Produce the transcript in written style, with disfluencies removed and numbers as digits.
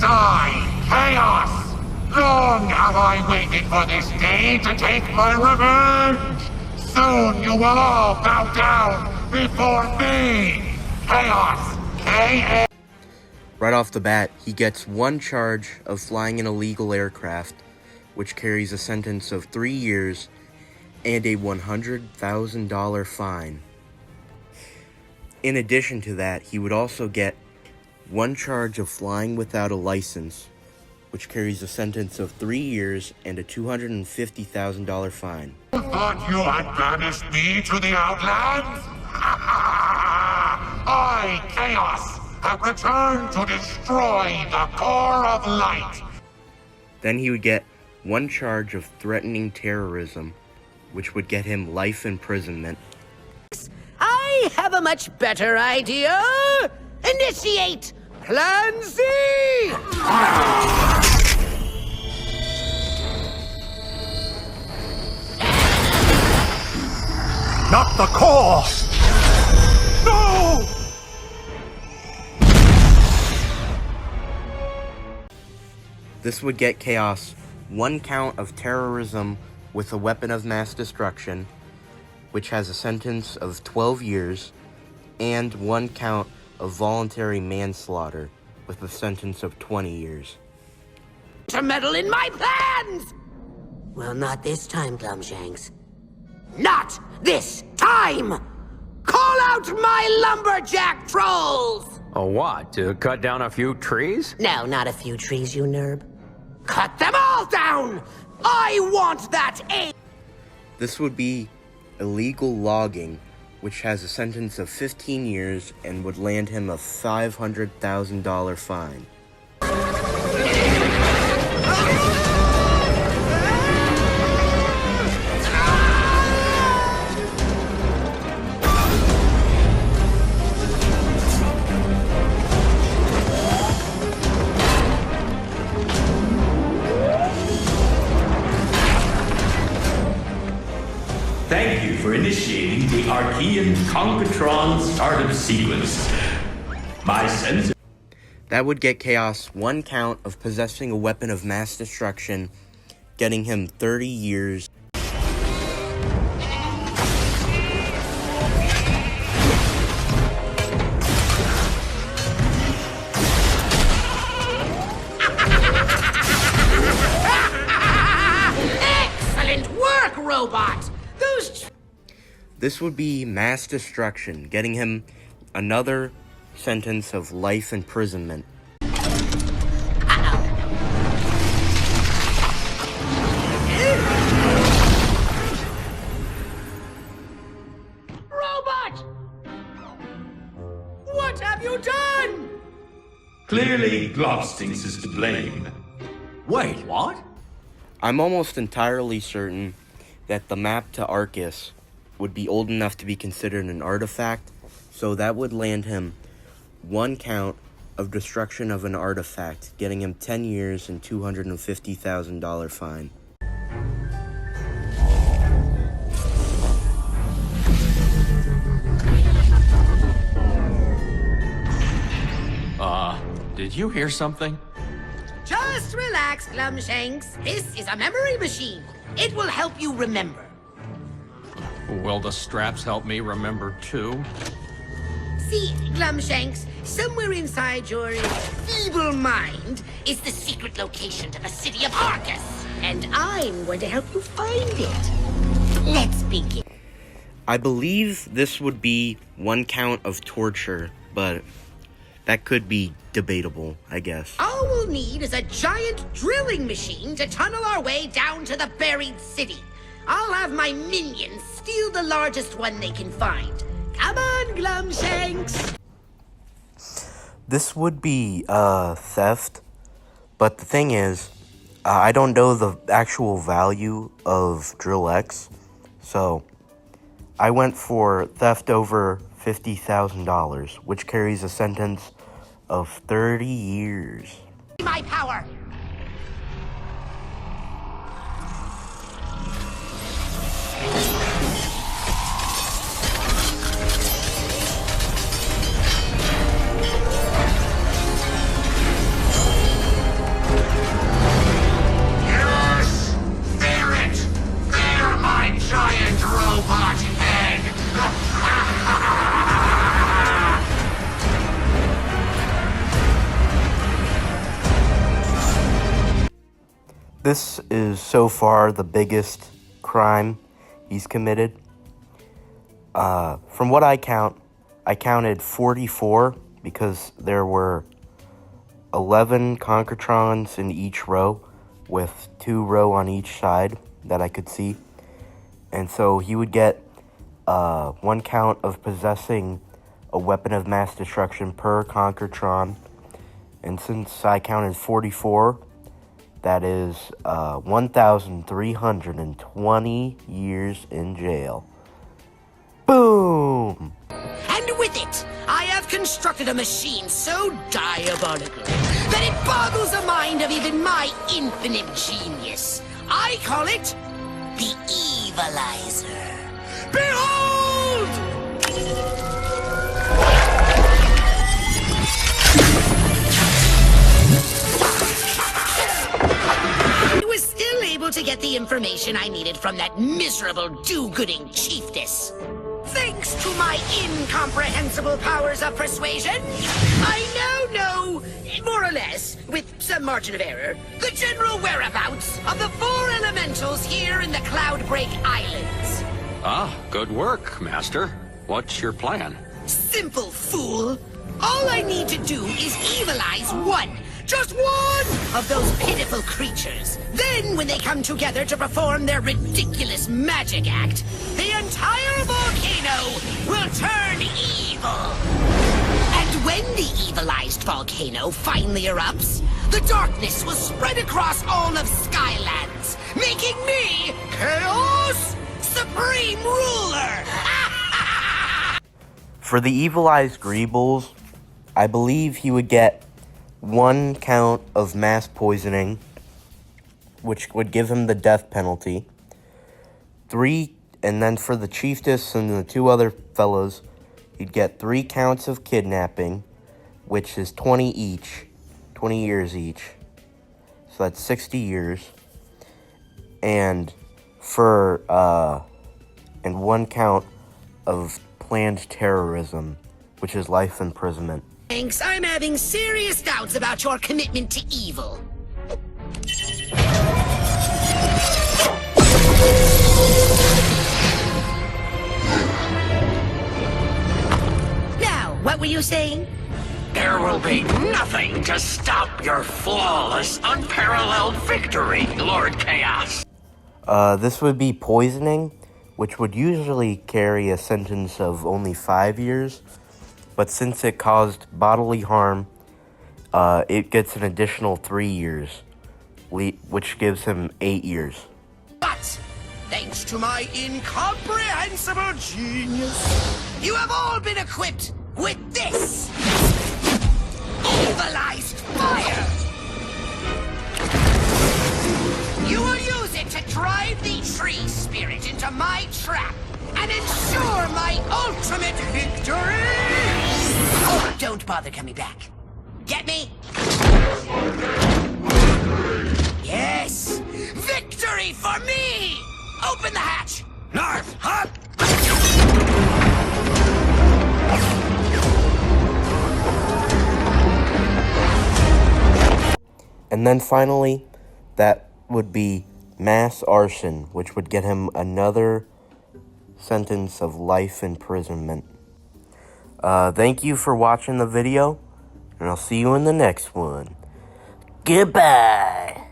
I, Chaos! Long have I waited for this day to take my revenge! Soon you will all bow down before me! Chaos! K.A. Right off the bat, he gets one charge of flying an illegal aircraft, which carries a sentence of 3 years and a $100,000 fine. In addition to that, he would also get one charge of flying without a license, which carries a sentence of 3 years and a $250,000 fine. Thought you had banished me to the Outlands? I, Chaos, have returned to destroy the core of light. Then he would get one charge of threatening terrorism, which would get him life imprisonment. I have a much better idea! Initiate Plan Z! Not the core! No! This would get Chaos one count of terrorism with a weapon of mass destruction, which has a sentence of 12 years, and one count of voluntary manslaughter with a sentence of 20 years. To meddle in my plans! Well, not this time, Glumshanks. Not this time! Call out my lumberjack trolls! A what? To cut down a few trees? No, not a few trees, you nerd. Cut them all down! I want that aid! This would be illegal logging, which has a sentence of 15 years and would land him a $500,000 fine. Thank you for initiating the Archean Concatron startup sequence. My sense. That would get Chaos one count of possessing a weapon of mass destruction, getting him 30 years. Excellent work, robot! This would be mass destruction, getting him another sentence of life imprisonment. Robot! What have you done? Clearly, Globstinks is to blame. Wait, what? I'm almost entirely certain that the map to Arcus would be old enough to be considered an artifact, so that would land him one count of destruction of an artifact, getting him 10 years and $250,000 fine. Did you hear something? Just relax, Glumshanks. This is a memory machine. It will help you remember. Will the straps help me remember too? See, Glumshanks, somewhere inside your feeble mind is the secret location to the city of Arcus. And I'm going to help you find it. Let's begin. I believe this would be one count of torture, but that could be debatable, I guess. All we'll need is a giant drilling machine to tunnel our way down to the buried city. I'll have my minions steal the largest one they can find. Come on, Glumshanks! This would be, theft, but the thing is, I don't know the actual value of Drill X, so I went for theft over $50,000, which carries a sentence of 30 years. My power! This is so far the biggest crime he's committed. From what I counted 44 because there were 11 Conkertrons in each row with 2 row on each side that I could see. And so he would get 1 count of possessing a weapon of mass destruction per Conkertron. And since I counted 44, that is 1,320 years in jail. Boom! And with it, I have constructed a machine so diabolical that it boggles the mind of even my infinite genius. I call it the Evilizer. Behold! I was still able to get the information I needed from that miserable do-gooding chiefess. Thanks to my incomprehensible powers of persuasion, I now know, more or less, with some margin of error, the general whereabouts of the 4 elementals here in the Cloudbreak Islands. Ah, good work, Master. What's your plan? Simple, fool. All I need to do is evilize one, just one, of those pitiful creatures. Then, when they come together to perform their ridiculous magic act, the entire volcano will turn evil. And when the evilized volcano finally erupts, the darkness will spread across all of Skylands, making me Chaos Supreme Ruler. For the evilized Greebles, I believe he would get 1 count of mass poisoning, which would give him the death penalty. 3, and then for the chiefess and the 2 other fellows, he'd get 3 counts of kidnapping, which is 20 each, 20 years each. So that's 60 years. And for, and 1 count of planned terrorism, which is life imprisonment. Thanks, I'm having serious doubts about your commitment to evil. Now, what were you saying? There will be nothing to stop your flawless, unparalleled victory, Lord Chaos. This would be poisoning, which would usually carry a sentence of only 5 years. But since it caused bodily harm, it gets an additional 3 years, which gives him 8 years. But, thanks to my incomprehensible genius, you have all been equipped with this! Evilized fire! You will use it to drive the tree spirit into my trap and ensure my ultimate victory! Oh, don't bother coming back. Get me? Yes! Victory for me! Open the hatch! Narf, up! And then finally, that would be mass arson, which would get him another sentence of life imprisonment. Thank you for watching the video, and I'll see you in the next one. Goodbye!